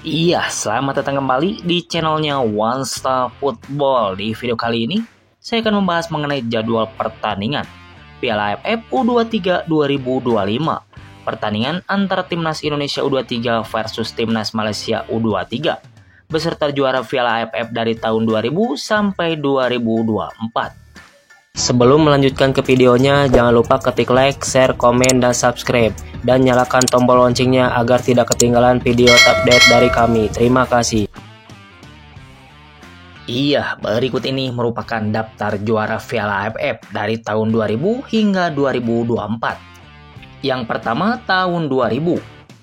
Iya, selamat datang kembali di channelnya One Star Football. Di video kali ini, saya akan membahas mengenai jadwal pertandingan Piala AFF U23 2025. Pertandingan antara Timnas Indonesia U23 versus Timnas Malaysia U23 beserta juara Piala AFF dari tahun 2000 sampai 2024. Sebelum melanjutkan ke videonya, jangan lupa ketik like, share, komen, dan subscribe. Dan nyalakan tombol loncengnya agar tidak ketinggalan video update dari kami. Terima kasih. Iya, berikut ini merupakan daftar juara Piala AFF dari tahun 2000 hingga 2024. Yang pertama tahun 2000,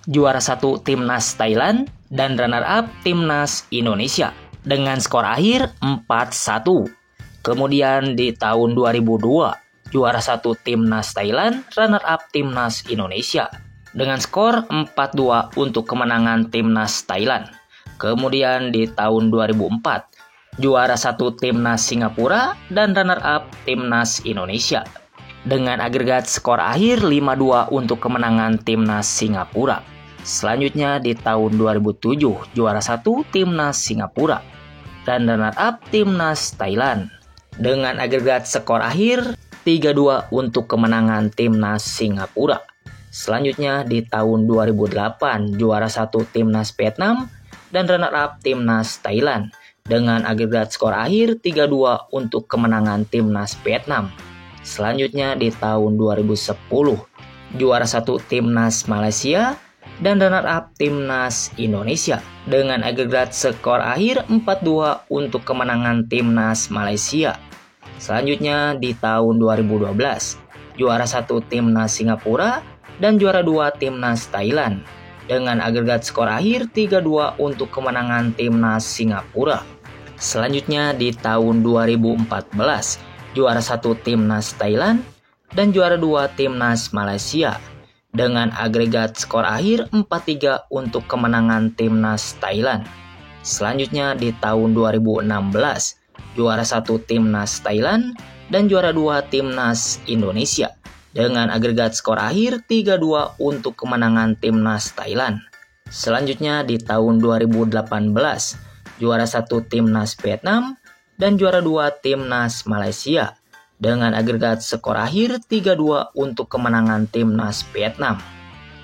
juara 1 Timnas Thailand dan runner-up Timnas Indonesia dengan skor akhir 4-1. Kemudian di tahun 2002, juara 1 Timnas Thailand, runner-up Timnas Indonesia dengan skor 4-2 untuk kemenangan Timnas Thailand. Kemudian di tahun 2004, juara 1 Timnas Singapura dan runner-up Timnas Indonesia dengan agregat skor akhir 5-2 untuk kemenangan Timnas Singapura. Selanjutnya di tahun 2007, juara 1 Timnas Singapura dan runner-up Timnas Thailand dengan agregat skor akhir 3-2 untuk kemenangan Timnas Singapura. Selanjutnya di tahun 2008, juara 1 Timnas Vietnam dan runner-up Timnas Thailand dengan agregat skor akhir 3-2 untuk kemenangan Timnas Vietnam. Selanjutnya di tahun 2010, juara 1 Timnas Malaysia dan runner-up Timnas Indonesia dengan agregat skor akhir 4-2 untuk kemenangan Timnas Malaysia. Selanjutnya di tahun 2012, juara 1 Timnas Singapura dan juara 2 Timnas Thailand dengan agregat skor akhir 3-2 untuk kemenangan Timnas Singapura. Selanjutnya di tahun 2014, juara 1 Timnas Thailand dan juara 2 Timnas Malaysia dengan agregat skor akhir 4-3 untuk kemenangan Timnas Thailand. Selanjutnya di tahun 2016, juara 1 Timnas Thailand dan juara 2 Timnas Indonesia dengan agregat skor akhir 3-2 untuk kemenangan Timnas Thailand. Selanjutnya di tahun 2018, juara 1 Timnas Vietnam dan juara 2 Timnas Malaysia dengan agregat skor akhir 3-2 untuk kemenangan Timnas Vietnam.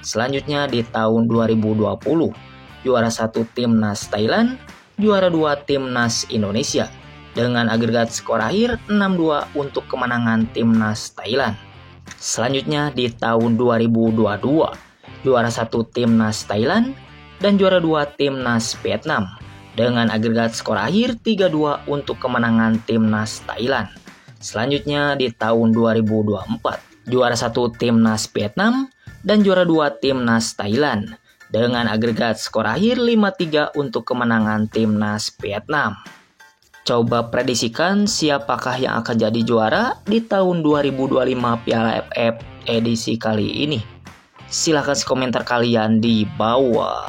Selanjutnya di tahun 2020, juara 1 Timnas Thailand, juara 2 Timnas Indonesia dengan agregat skor akhir 6-2 untuk kemenangan Timnas Thailand. Selanjutnya di tahun 2022, juara 1 Timnas Thailand dan juara 2 Timnas Vietnam dengan agregat skor akhir 3-2 untuk kemenangan Timnas Thailand. Selanjutnya di tahun 2024, juara 1 Timnas Vietnam dan juara 2 Timnas Thailand dengan agregat skor akhir 5-3 untuk kemenangan Timnas Vietnam. Coba prediksikan siapakah yang akan jadi juara di tahun 2025 Piala AFF edisi kali ini. Silahkan komentar kalian di bawah.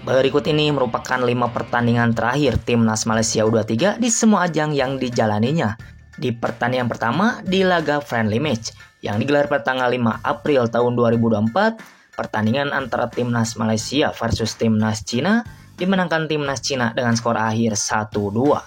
Berikut ini merupakan 5 pertandingan terakhir Timnas Malaysia U23 di semua ajang yang dijalaninya. Di pertandingan pertama di laga friendly match yang digelar pada tanggal 5 April tahun 2024, pertandingan antara Timnas Malaysia versus Timnas Cina dimenangkan Timnas Cina dengan skor akhir 1-2.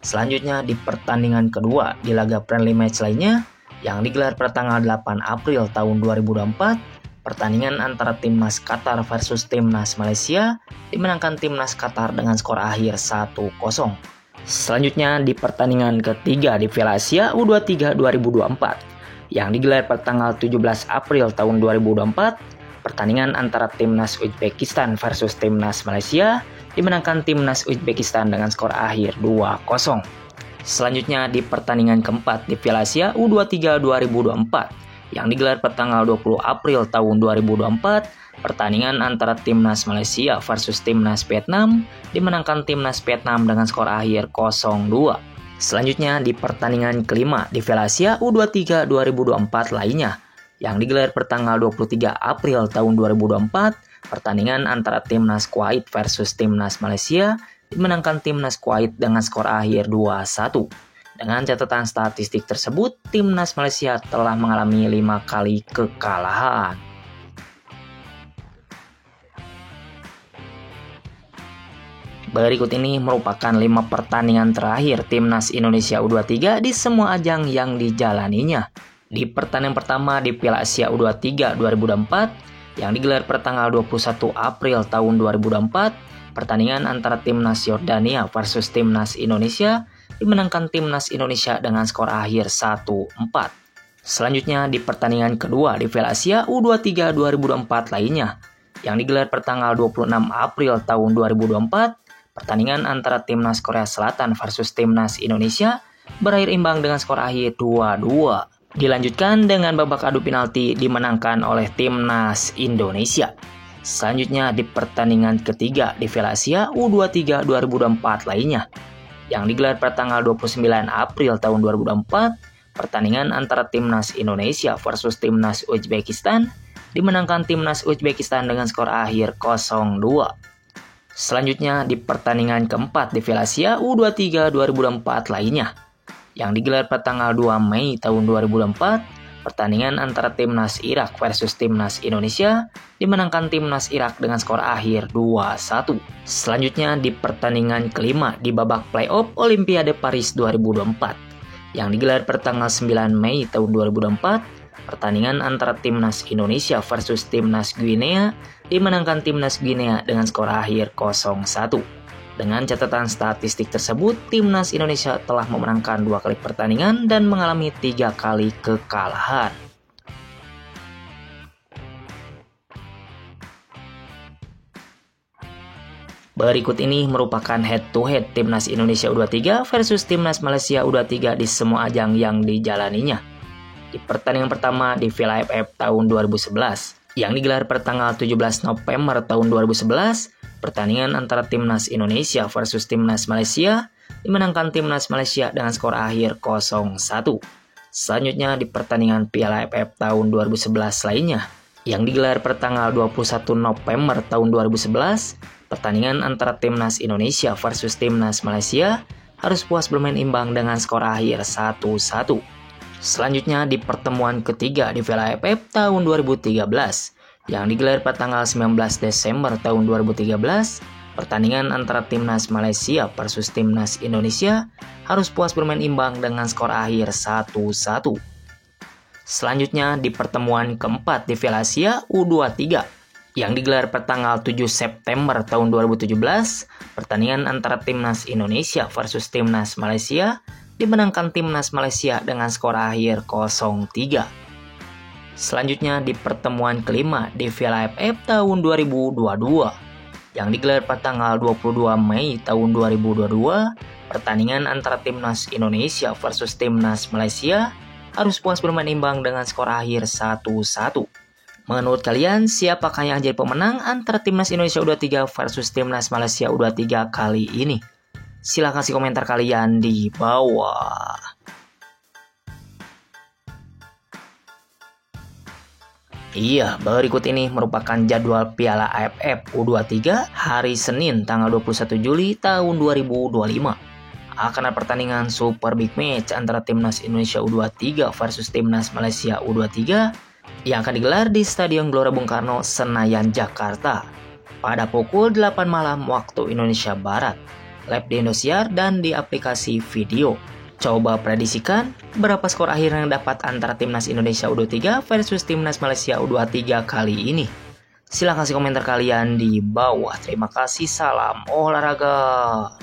Selanjutnya di pertandingan kedua di laga friendly match lainnya yang digelar pada tanggal 8 April tahun 2024, pertandingan antara Timnas Qatar versus Timnas Malaysia dimenangkan Timnas Qatar dengan skor akhir 1-0. Selanjutnya di pertandingan ketiga di Piala Asia U23 2024 yang digelar pada tanggal 17 April tahun 2024, pertandingan antara Timnas Uzbekistan versus Timnas Malaysia dimenangkan Timnas Uzbekistan dengan skor akhir 2-0. Selanjutnya di pertandingan keempat di Piala Asia U23 2024 yang digelar pada tanggal 20 April tahun 2024, pertandingan antara Timnas Malaysia versus Timnas Vietnam dimenangkan Timnas Vietnam dengan skor akhir 0-2. Selanjutnya di pertandingan kelima di Piala Asia U23 2024 lainnya yang digelar pada tanggal 23 April tahun 2024, pertandingan antara Timnas Kuwait versus Timnas Malaysia dimenangkan Timnas Kuwait dengan skor akhir 2-1. Dengan catatan statistik tersebut, timnas Malaysia telah mengalami 5 kali kekalahan. Berikut ini merupakan 5 pertandingan terakhir timnas Indonesia U23 di semua ajang yang dijalaninya. Di pertandingan pertama di Piala Asia U23 2024 yang digelar pertanggal 21 April tahun 2024, pertandingan antara timnas Yordania versus timnas Indonesia dimenangkan timnas Indonesia dengan skor akhir 1-4. Selanjutnya di pertandingan kedua di Piala Asia U23 2024 lainnya yang digelar pertanggal 26 April tahun 2024, pertandingan antara timnas Korea Selatan versus timnas Indonesia berakhir imbang dengan skor akhir 2-2. Dilanjutkan dengan babak adu penalti dimenangkan oleh timnas Indonesia. Selanjutnya di pertandingan ketiga di Piala Asia U23 2024 lainnya yang digelar pada tanggal 29 April tahun 2024, pertandingan antara timnas Indonesia versus timnas Uzbekistan dimenangkan timnas Uzbekistan dengan skor akhir 0-2. Selanjutnya di pertandingan keempat di Piala Asia U23 2024 lainnya yang digelar pada tanggal 2 Mei tahun 2024, pertandingan antara timnas Irak versus timnas Indonesia dimenangkan timnas Irak dengan skor akhir 2-1. Selanjutnya di pertandingan kelima di babak playoff Olimpiade Paris 2024 yang digelar pada tanggal 9 Mei tahun 2024, pertandingan antara timnas Indonesia versus timnas Guinea dimenangkan timnas Guinea dengan skor akhir 0-1. Dengan catatan statistik tersebut, timnas Indonesia telah memenangkan 2 kali pertandingan dan mengalami 3 kali kekalahan. Berikut ini merupakan head-to-head timnas Indonesia U23 versus timnas Malaysia U23 di semua ajang yang dijalaninya. Di pertandingan pertama di Piala AFF tahun 2011 yang digelar pada tanggal 17 November tahun 2011, pertandingan antara timnas Indonesia versus timnas Malaysia dimenangkan timnas Malaysia dengan skor akhir 0-1. Selanjutnya di pertandingan Piala AFF tahun 2011 lainnya yang digelar pada tanggal 21 November tahun 2011, pertandingan antara timnas Indonesia versus timnas Malaysia harus puas bermain imbang dengan skor akhir 1-1. Selanjutnya di pertemuan ketiga di Piala AFF tahun 2013 yang digelar pada tanggal 19 Desember tahun 2013, pertandingan antara timnas Malaysia versus timnas Indonesia harus puas bermain imbang dengan skor akhir 1-1. Selanjutnya di pertemuan keempat di Piala Asia U23 yang digelar pada tanggal 7 September tahun 2017, pertandingan antara timnas Indonesia versus timnas Malaysia dimenangkan timnas Malaysia dengan skor akhir 0-3. Selanjutnya di pertemuan kelima di Piala AFF tahun 2022 yang digelar pada tanggal 22 Mei tahun 2022, pertandingan antara timnas Indonesia versus timnas Malaysia harus puas bermain imbang dengan skor akhir 1-1. Menurut kalian, siapakah yang jadi pemenang antara timnas Indonesia U23 versus timnas Malaysia U23 kali ini? Silahkan kasih komentar kalian di bawah. Iya, berikut ini merupakan jadwal Piala AFF U23 hari Senin tanggal 21 Juli tahun 2025. Akan ada pertandingan Super Big Match antara timnas Indonesia U23 versus timnas Malaysia U23 yang akan digelar di Stadion Gelora Bung Karno, Senayan, Jakarta pada pukul 8 malam waktu Indonesia Barat, live di Indosiar dan di aplikasi video. Coba prediksikan berapa skor akhir yang dapat antara timnas Indonesia U23 versus timnas Malaysia U23 kali ini. Silahkan kasih komentar kalian di bawah. Terima kasih, salam olahraga.